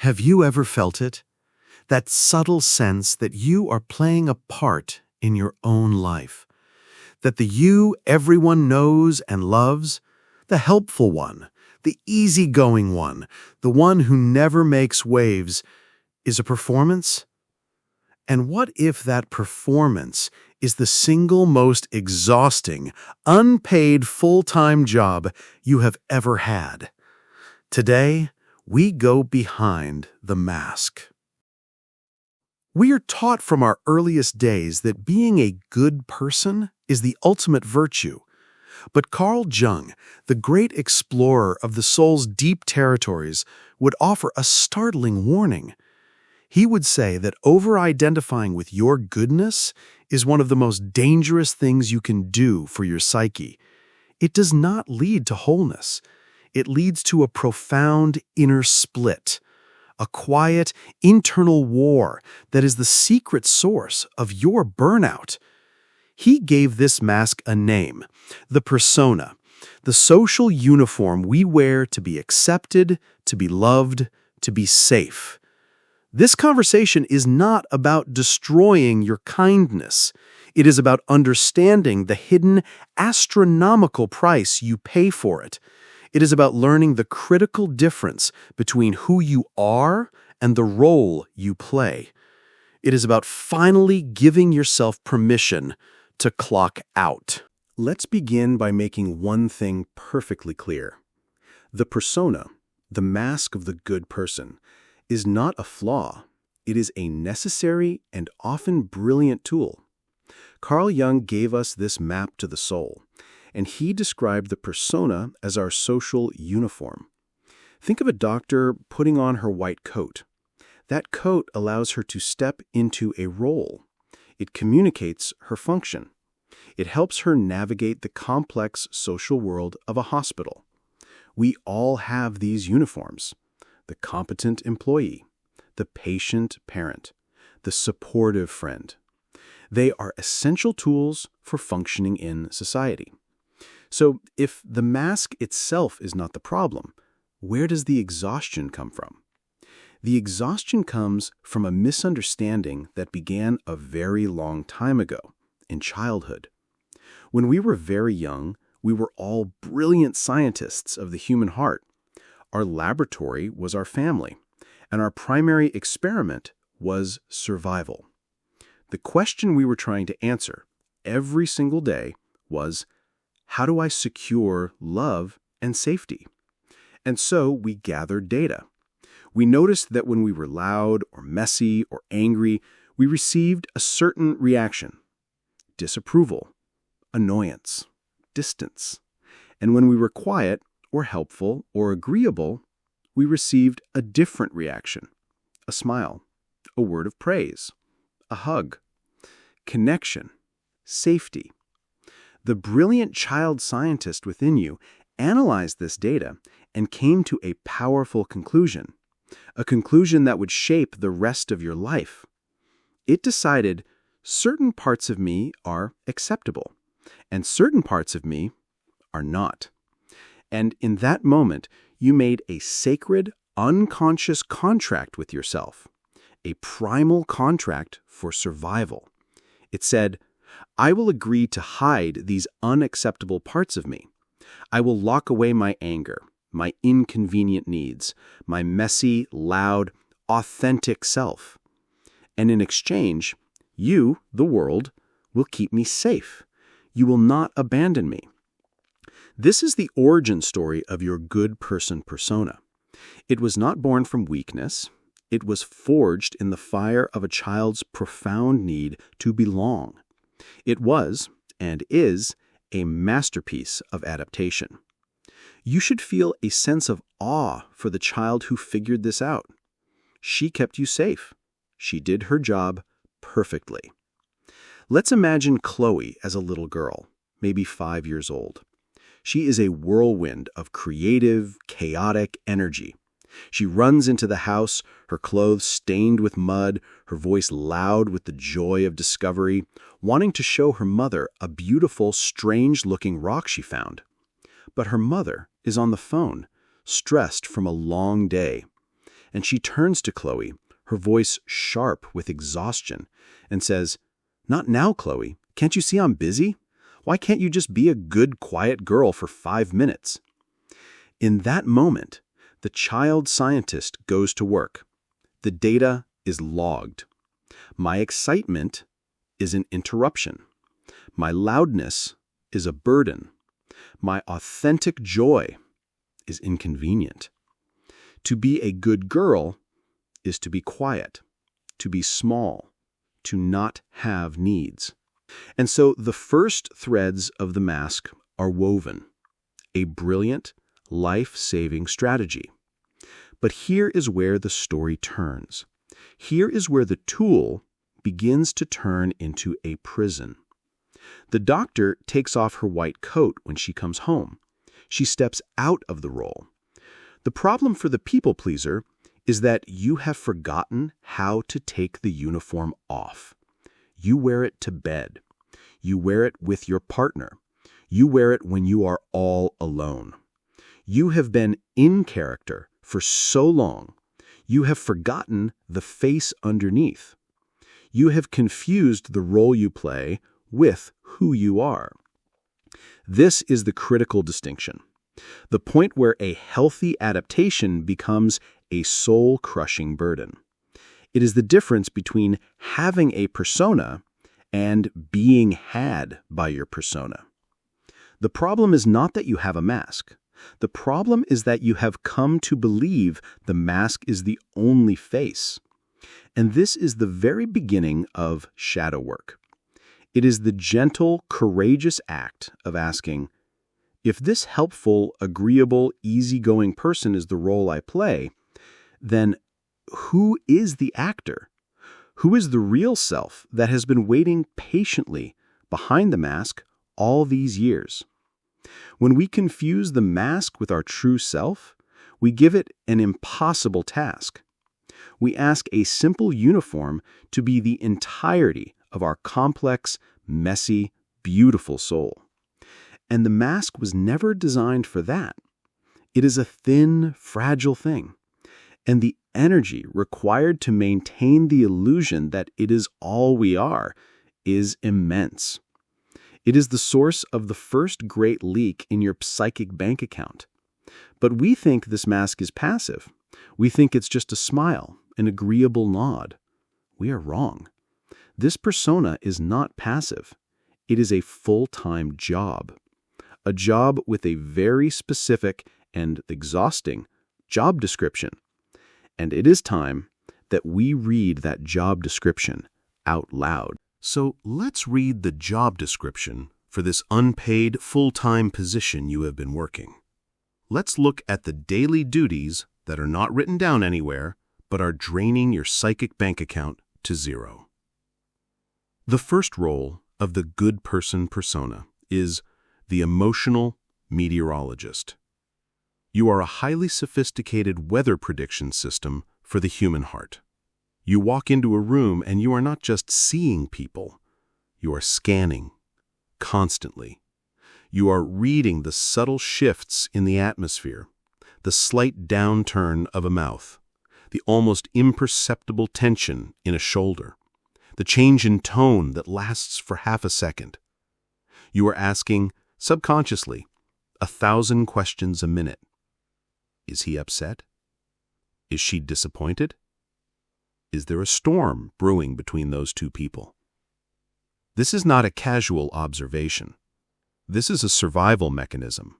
Have you ever felt it? That subtle sense that you are playing a part in your own life. That the you everyone knows and loves, the helpful one, the easygoing one, the one who never makes waves, is a performance? And what if that performance is the single most exhausting, unpaid full-time job you have ever had? Today, we go behind the mask. We are taught from our earliest days that being a good person is the ultimate virtue. But Carl Jung, the great explorer of the soul's deep territories, would offer a startling warning. He would say that over-identifying with your goodness is one of the most dangerous things you can do for your psyche. It does not lead to wholeness. It leads to a profound inner split, a quiet internal war that is the secret source of your burnout. He gave this mask a name, the persona, the social uniform we wear to be accepted, to be loved, to be safe. This conversation is not about destroying your kindness. It is about understanding the hidden astronomical price you pay for it. It is about learning the critical difference between who you are and the role you play. It is about finally giving yourself permission to clock out. Let's begin by making one thing perfectly clear. The persona, the mask of the good person, is not a flaw. It is a necessary and often brilliant tool. Carl Jung gave us this map to the soul, and he described the persona as our social uniform. Think of a doctor putting on her white coat. That coat allows her to step into a role. It communicates her function. It helps her navigate the complex social world of a hospital. We all have these uniforms: the competent employee, the patient parent, the supportive friend. They are essential tools for functioning in society. So, if the mask itself is not the problem, where does the exhaustion come from? The exhaustion comes from a misunderstanding that began a very long time ago, in childhood. When we were very young, we were all brilliant scientists of the human heart. Our laboratory was our family, and our primary experiment was survival. The question we were trying to answer every single day was, how do I secure love and safety? And so we gathered data. We noticed that when we were loud or messy or angry, we received a certain reaction: disapproval, annoyance, distance. And when we were quiet or helpful or agreeable, we received a different reaction: a smile, a word of praise, a hug, connection, safety. The brilliant child scientist within you analyzed this data and came to a powerful conclusion, a conclusion that would shape the rest of your life. It decided certain parts of me are acceptable and certain parts of me are not. And in that moment, you made a sacred, unconscious contract with yourself, a primal contract for survival. It said, I will agree to hide these unacceptable parts of me. I will lock away my anger, my inconvenient needs, my messy, loud, authentic self. And in exchange, you, the world, will keep me safe. You will not abandon me. This is the origin story of your good person persona. It was not born from weakness. It was forged in the fire of a child's profound need to belong. It was, and is, a masterpiece of adaptation. You should feel a sense of awe for the child who figured this out. She kept you safe. She did her job perfectly. Let's imagine Chloe as a little girl, maybe 5 years old. She is a whirlwind of creative, chaotic energy. She runs into the house, her clothes stained with mud, her voice loud with the joy of discovery, wanting to show her mother a beautiful, strange-looking rock she found. But her mother is on the phone, stressed from a long day. And she turns to Chloe, her voice sharp with exhaustion, and says, "Not now, Chloe. Can't you see I'm busy? Why can't you just be a good, quiet girl for 5 minutes?" In that moment, the child scientist goes to work. The data is logged. My excitement is an interruption. My loudness is a burden. My authentic joy is inconvenient. To be a good girl is to be quiet, to be small, to not have needs. And so the first threads of the mask are woven, a brilliant, life-saving strategy. But here is where the story turns. Here is where the tool begins to turn into a prison. The doctor takes off her white coat when she comes home. She steps out of the role. The problem for the people pleaser is that you have forgotten how to take the uniform off. You wear it to bed. You wear it with your partner. You wear it when you are all alone. You have been in character for so long, you have forgotten the face underneath. You have confused the role you play with who you are. This is the critical distinction, the point where a healthy adaptation becomes a soul-crushing burden. It is the difference between having a persona and being had by your persona. The problem is not that you have a mask. The problem is that you have come to believe the mask is the only face. And this is the very beginning of shadow work. It is the gentle, courageous act of asking, if this helpful, agreeable, easygoing person is the role I play, then who is the actor? Who is the real self that has been waiting patiently behind the mask all these years? When we confuse the mask with our true self, we give it an impossible task. We ask a simple uniform to be the entirety of our complex, messy, beautiful soul. And the mask was never designed for that. It is a thin, fragile thing. And the energy required to maintain the illusion that it is all we are is immense. It is the source of the first great leak in your psychic bank account. But we think this mask is passive. We think it's just a smile, an agreeable nod. We are wrong. This persona is not passive. It is a full-time job. A job with a very specific and exhausting job description. And it is time that we read that job description out loud. So let's read the job description for this unpaid full-time position you have been working. Let's look at the daily duties that are not written down anywhere, but are draining your psychic bank account to zero. The first role of the good person persona is the emotional meteorologist. You are a highly sophisticated weather prediction system for the human heart. You walk into a room and you are not just seeing people. You are scanning constantly. You are reading the subtle shifts in the atmosphere, the slight downturn of a mouth, the almost imperceptible tension in a shoulder, the change in tone that lasts for half a second. You are asking, subconsciously, 1,000 questions a minute. Is he upset? Is she disappointed? Is there a storm brewing between those two people? This is not a casual observation. This is a survival mechanism.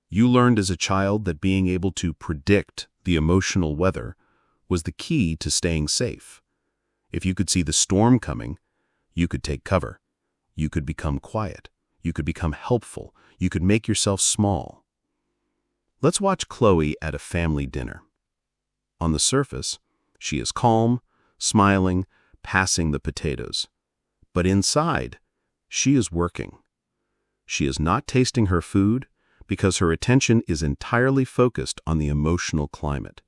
You learned as a child that being able to predict the emotional weather was the key to staying safe. If you could see the storm coming, you could take cover. You could become quiet. You could become helpful. You could make yourself small. Let's watch Chloe at a family dinner. On the surface, she is calm, smiling, passing the potatoes. But inside, she is working. She is not tasting her food because her attention is entirely focused on the emotional climate.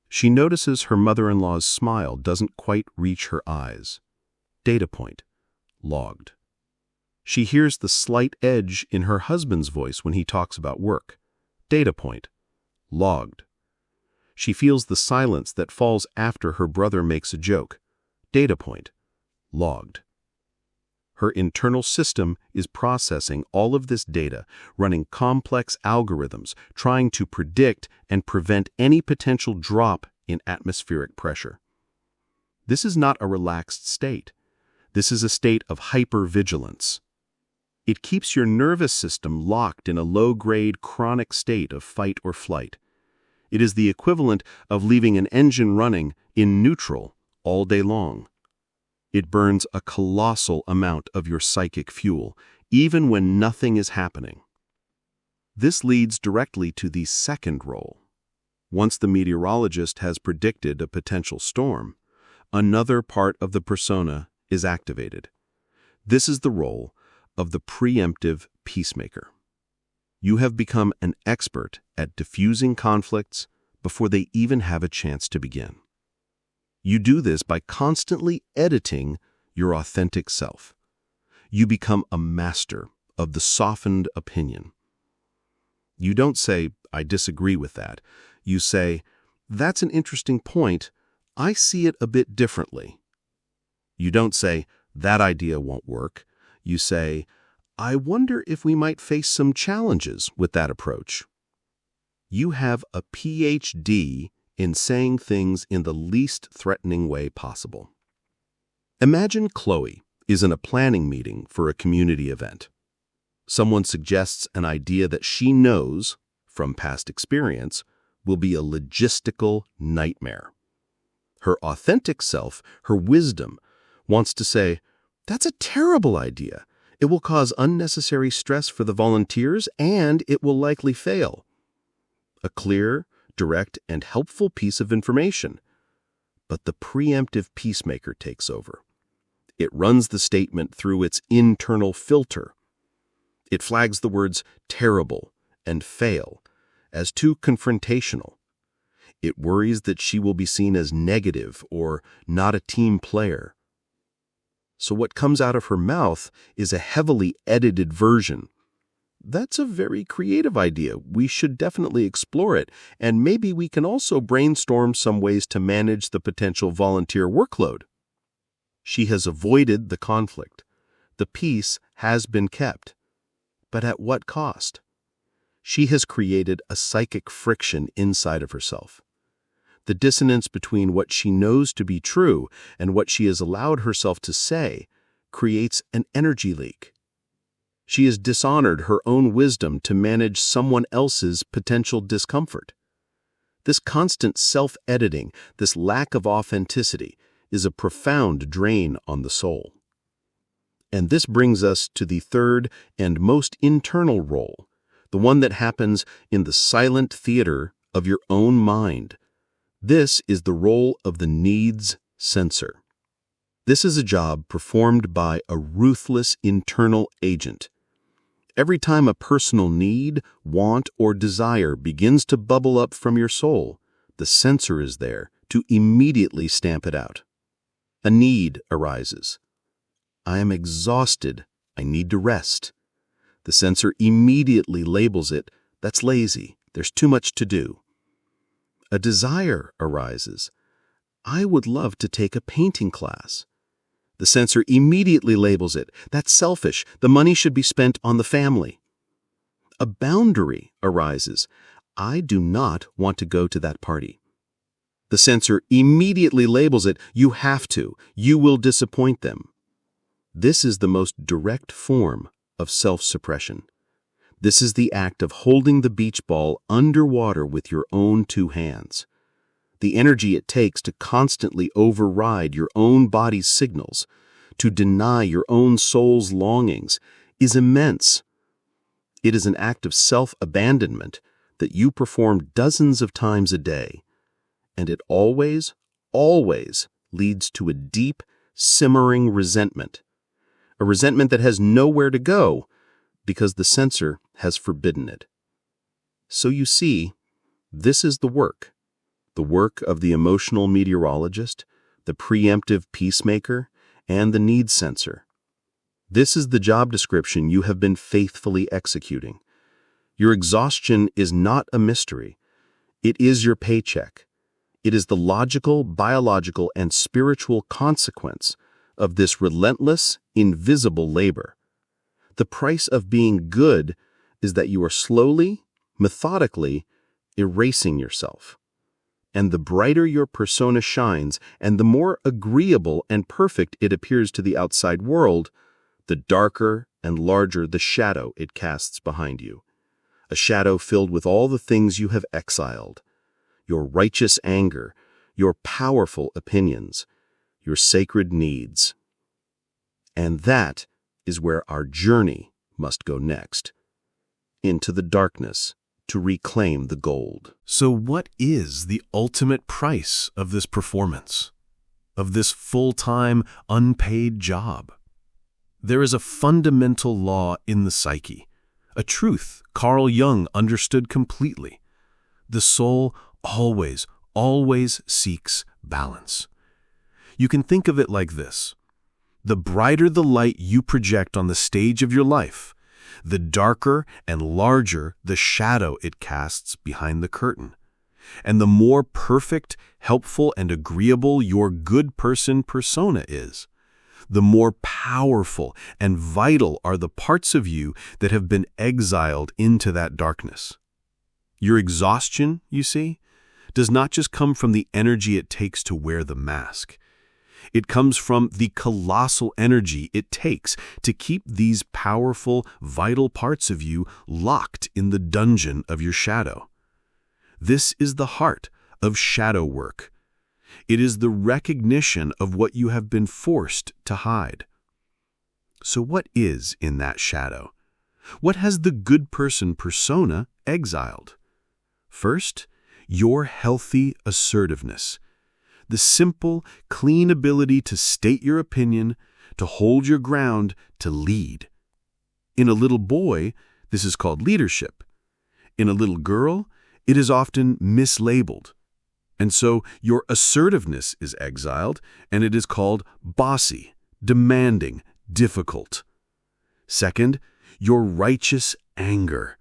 She notices her mother-in-law's smile doesn't quite reach her eyes. Data point, logged. She hears the slight edge in her husband's voice when he talks about work. Data point, logged. She feels the silence that falls after her brother makes a joke. Data point. Logged. Her internal system is processing all of this data, running complex algorithms, trying to predict and prevent any potential drop in atmospheric pressure. This is not a relaxed state. This is a state of hypervigilance. It keeps your nervous system locked in a low-grade chronic state of fight or flight. It is the equivalent of leaving an engine running in neutral all day long. It burns a colossal amount of your psychic fuel, even when nothing is happening. This leads directly to the second role. Once the meteorologist has predicted a potential storm, another part of the persona is activated. This is the role of the preemptive peacemaker. You have become an expert at diffusing conflicts before they even have a chance to begin. You do this by constantly editing your authentic self. You become a master of the softened opinion. You don't say, "I disagree with that." You say, "That's an interesting point. I see it a bit differently." You don't say, "That idea won't work." You say, "I wonder if we might face some challenges with that approach." You have a PhD in saying things in the least threatening way possible. Imagine Chloe is in a planning meeting for a community event. Someone suggests an idea that she knows, from past experience, will be a logistical nightmare. Her authentic self, her wisdom, wants to say, "That's a terrible idea. It will cause unnecessary stress for the volunteers, and it will likely fail." A clear, direct, and helpful piece of information. But the preemptive peacemaker takes over. It runs the statement through its internal filter. It flags the words terrible and fail as too confrontational. It worries that she will be seen as negative or not a team player. So what comes out of her mouth is a heavily edited version. "That's a very creative idea. We should definitely explore it, and maybe we can also brainstorm some ways to manage the potential volunteer workload." She has avoided the conflict. The peace has been kept. But at what cost? She has created a psychic friction inside of herself. The dissonance between what she knows to be true and what she has allowed herself to say creates an energy leak. She has dishonored her own wisdom to manage someone else's potential discomfort. This constant self-editing, this lack of authenticity, is a profound drain on the soul. And this brings us to the third and most internal role, the one that happens in the silent theater of your own mind. This is the role of the needs sensor. This is a job performed by a ruthless internal agent. Every time a personal need, want, or desire begins to bubble up from your soul, the sensor is there to immediately stamp it out. A need arises. "I am exhausted. I need to rest." The sensor immediately labels it, "That's lazy. There's too much to do." A desire arises. "I would love to take a painting class." The sensor immediately labels it, "That's selfish. The money should be spent on the family." A boundary arises. "I do not want to go to that party." The sensor immediately labels it, "You have to. You will disappoint them." This is the most direct form of self-suppression. This is the act of holding the beach ball underwater with your own two hands. The energy it takes to constantly override your own body's signals, to deny your own soul's longings, is immense. It is an act of self-abandonment that you perform dozens of times a day, and it always, always leads to a deep, simmering resentment, a resentment that has nowhere to go because the sensor has forbidden it. So you see, this is the work of the emotional meteorologist, the preemptive peacemaker, and the needs sensor. This is the job description you have been faithfully executing. Your exhaustion is not a mystery. It is your paycheck. It is the logical, biological, and spiritual consequence of this relentless, invisible labor. The price of being good is that you are slowly, methodically erasing yourself. And the brighter your persona shines, and the more agreeable and perfect it appears to the outside world, the darker and larger the shadow it casts behind you. A shadow filled with all the things you have exiled: your righteous anger, your powerful opinions, your sacred needs. And that is where our journey must go next, into the darkness to reclaim the gold. So what is the ultimate price of this performance, of this full-time, unpaid job? There is a fundamental law in the psyche, a truth Carl Jung understood completely. The soul always seeks balance. You can think of it like this. The brighter the light you project on the stage of your life, the darker and larger the shadow it casts behind the curtain. And the more perfect, helpful, and agreeable your good person persona is, the more powerful and vital are the parts of you that have been exiled into that darkness. Your exhaustion, you see, does not just come from the energy it takes to wear the mask. It comes from the colossal energy it takes to keep these powerful, vital parts of you locked in the dungeon of your shadow. This is the heart of shadow work. It is the recognition of what you have been forced to hide. So what is in that shadow? What has the good person persona exiled? First, your healthy assertiveness. The simple, clean ability to state your opinion, to hold your ground, to lead. In a little boy, this is called leadership. In a little girl, it is often mislabeled. And so your assertiveness is exiled, and it is called bossy, demanding, difficult. Second, your righteous anger.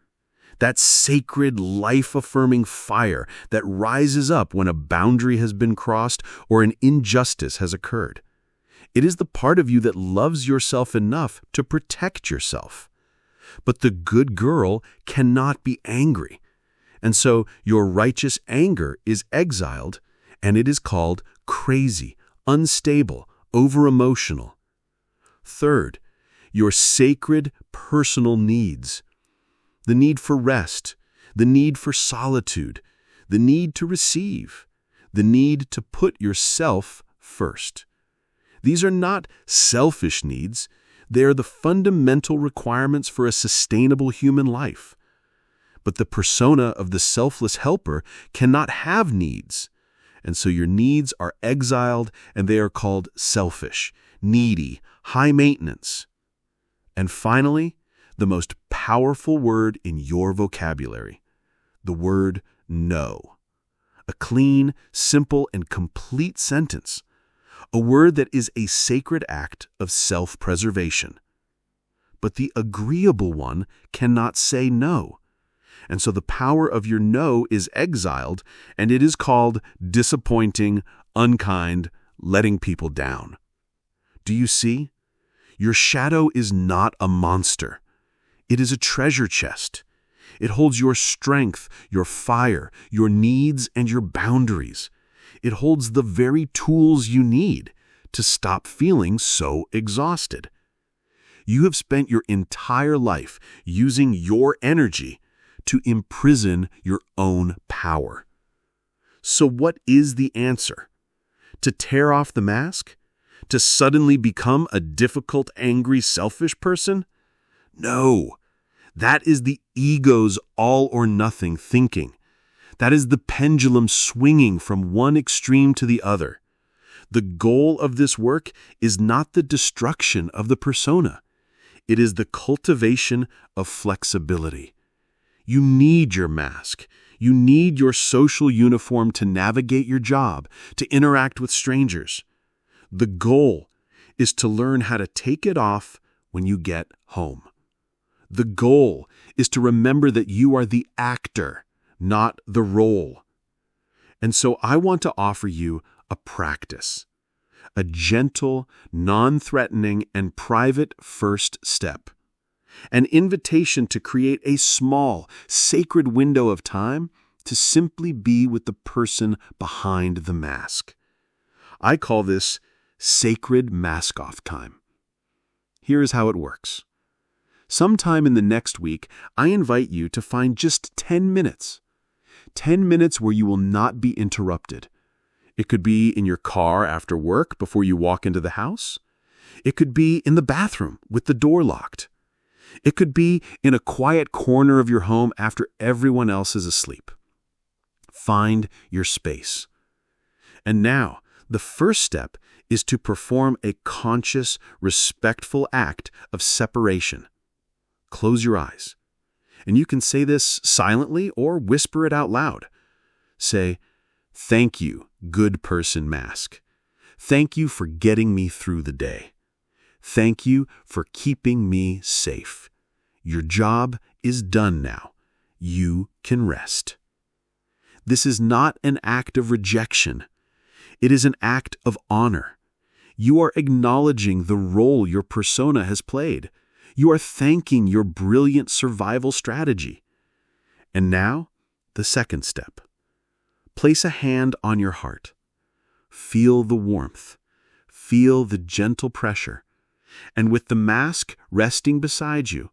That sacred, life-affirming fire that rises up when a boundary has been crossed or an injustice has occurred. It is the part of you that loves yourself enough to protect yourself. But the good girl cannot be angry. And so your righteous anger is exiled, and it is called crazy, unstable, over-emotional. Third, your sacred personal needs. The need for rest, the need for solitude, the need to receive, the need to put yourself first. These are not selfish needs. They are the fundamental requirements for a sustainable human life. But the persona of the selfless helper cannot have needs, and so your needs are exiled, and they are called selfish, needy, high maintenance. And finally, the most powerful word in your vocabulary, the word no. A clean, simple, and complete sentence. A word that is a sacred act of self-preservation. But the agreeable one cannot say no. And so the power of your no is exiled, and it is called disappointing, unkind, letting people down. Do you see? Your shadow is not a monster. It is a treasure chest. It holds your strength, your fire, your needs, and your boundaries. It holds the very tools you need to stop feeling so exhausted. You have spent your entire life using your energy to imprison your own power. So what is the answer? To tear off the mask? To suddenly become a difficult, angry, selfish person? No. That is the ego's all-or-nothing thinking. That is the pendulum swinging from one extreme to the other. The goal of this work is not the destruction of the persona. It is the cultivation of flexibility. You need your mask. You need your social uniform to navigate your job, to interact with strangers. The goal is to learn how to take it off when you get home. The goal is to remember that you are the actor, not the role. And so I want to offer you a practice, a gentle, non-threatening, and private first step, an invitation to create a small, sacred window of time to simply be with the person behind the mask. I call this sacred mask-off time. Here's how it works. Sometime in the next week, I invite you to find just 10 minutes. 10 minutes where you will not be interrupted. It could be in your car after work before you walk into the house. It could be in the bathroom with the door locked. It could be in a quiet corner of your home after everyone else is asleep. Find your space. And now, the first step is to perform a conscious, respectful act of separation. Close your eyes. And you can say this silently or whisper it out loud. Say, "Thank you, good person mask. Thank you for getting me through the day. Thank you for keeping me safe. Your job is done now. You can rest." This is not an act of rejection. It is an act of honor. You are acknowledging the role your persona has played. You are thanking your brilliant survival strategy. And now, the second step. Place a hand on your heart. Feel the warmth. Feel the gentle pressure. And with the mask resting beside you,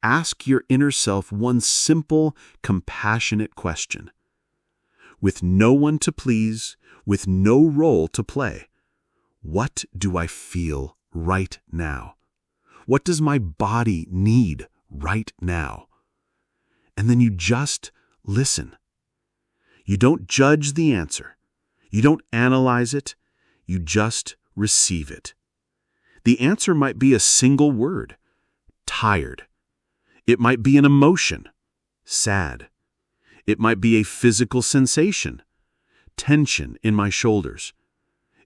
ask your inner self one simple, compassionate question. With no one to please, with no role to play, what do I feel right now? What does my body need right now? And then you just listen. You don't judge the answer. You don't analyze it. You just receive it. The answer might be a single word, tired. It might be an emotion, sad. It might be a physical sensation, tension in my shoulders.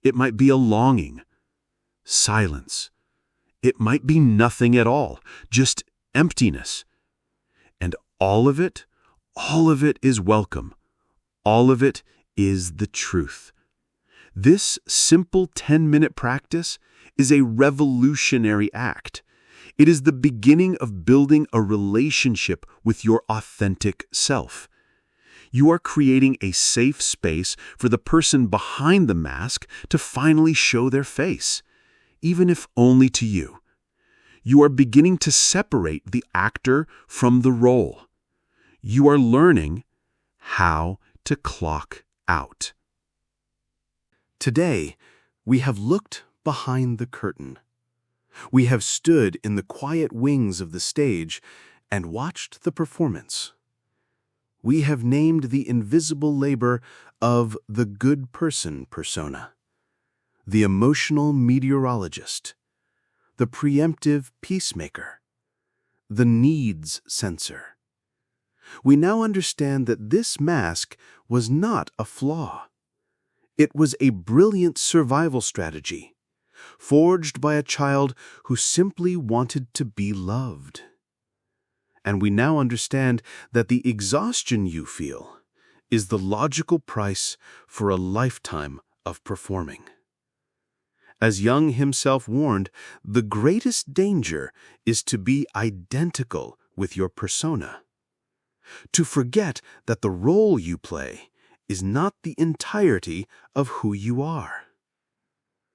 It might be a longing, silence. It might be nothing at all, just emptiness. And all of it is welcome. All of it is the truth. This simple 10-minute practice is a revolutionary act. It is the beginning of building a relationship with your authentic self. You are creating a safe space for the person behind the mask to finally show their face, even if only to you. You are beginning to separate the actor from the role. You are learning how to clock out. Today, we have looked behind the curtain. We have stood in the quiet wings of the stage and watched the performance. We have named the invisible labor of the good person persona, the emotional meteorologist, the preemptive peacemaker, the needs sensor. We now understand that this mask was not a flaw. It was a brilliant survival strategy, forged by a child who simply wanted to be loved. And we now understand that the exhaustion you feel is the logical price for a lifetime of performing. As Jung himself warned, the greatest danger is to be identical with your persona, to forget that the role you play is not the entirety of who you are.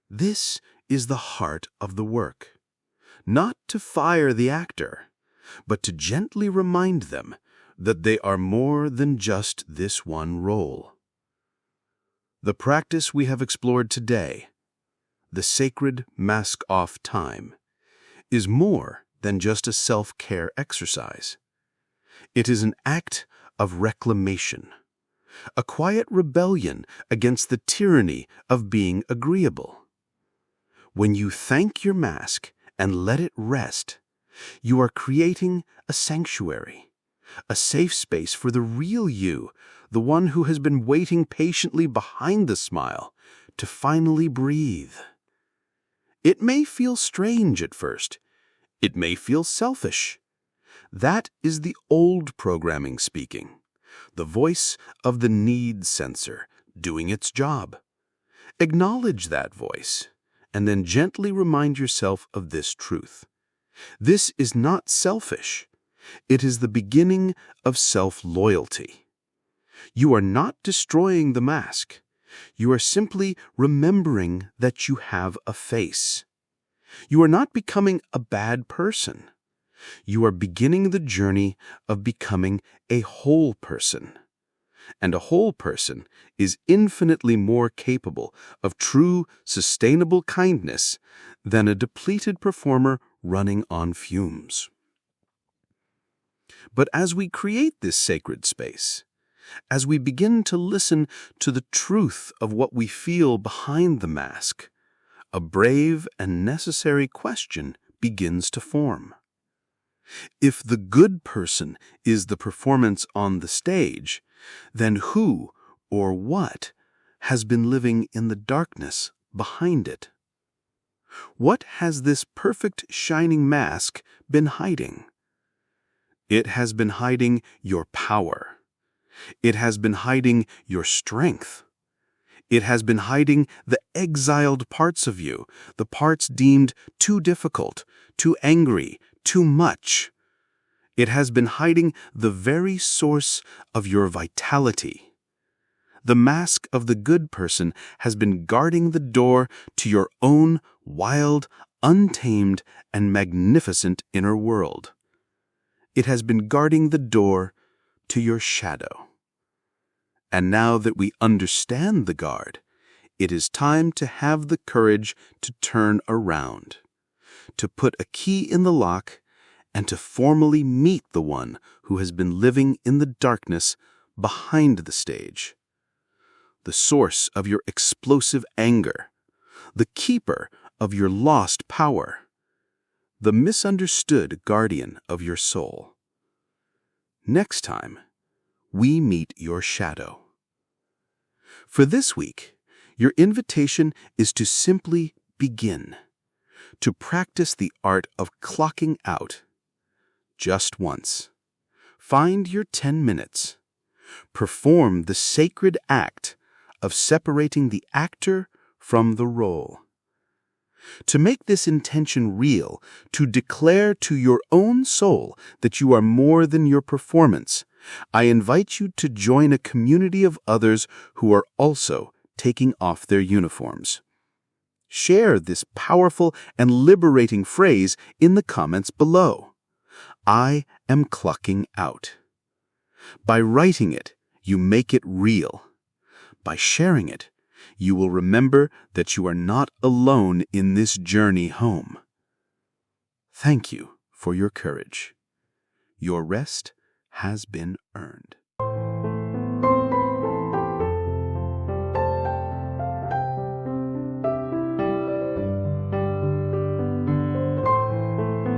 This is the heart of the work, not to fire the actor, but to gently remind them that they are more than just this one role. The practice we have explored today, the sacred mask-off time, is more than just a self-care exercise. It is an act of reclamation, a quiet rebellion against the tyranny of being agreeable. When you thank your mask and let it rest, you are creating a sanctuary, a safe space for the real you, the one who has been waiting patiently behind the smile to finally breathe. It may feel strange at first. It may feel selfish. That is the old programming speaking, the voice of the need sensor doing its job. Acknowledge that voice, and then gently remind yourself of this truth. This is not selfish. It is the beginning of self-loyalty. You are not destroying the mask. You are simply remembering that you have a face. You are not becoming a bad person. You are beginning the journey of becoming a whole person. And a whole person is infinitely more capable of true, sustainable kindness than a depleted performer running on fumes. But as we create this sacred space, as we begin to listen to the truth of what we feel behind the mask, a brave and necessary question begins to form. If the good person is the performance on the stage, then who or what has been living in the darkness behind it? What has this perfect shining mask been hiding? It has been hiding your power. It has been hiding your strength. It has been hiding the exiled parts of you, the parts deemed too difficult, too angry, too much. It has been hiding the very source of your vitality. The mask of the good person has been guarding the door to your own wild, untamed, and magnificent inner world. It has been guarding the door to your shadow. And now that we understand the guard, it is time to have the courage to turn around, to put a key in the lock, and to formally meet the one who has been living in the darkness behind the stage. The source of your explosive anger, the keeper of your lost power, the misunderstood guardian of your soul. Next time, we meet your shadow. For this week, your invitation is to simply begin, to practice the art of clocking out. Just once. Find your 10 minutes. Perform the sacred act of separating the actor from the role. To make this intention real, to declare to your own soul that you are more than your performance, I invite you to join a community of others who are also taking off their uniforms. Share this powerful and liberating phrase in the comments below. I am clocking out. By writing it, you make it real. By sharing it, you will remember that you are not alone in this journey home. Thank you for your courage. Your rest has been earned.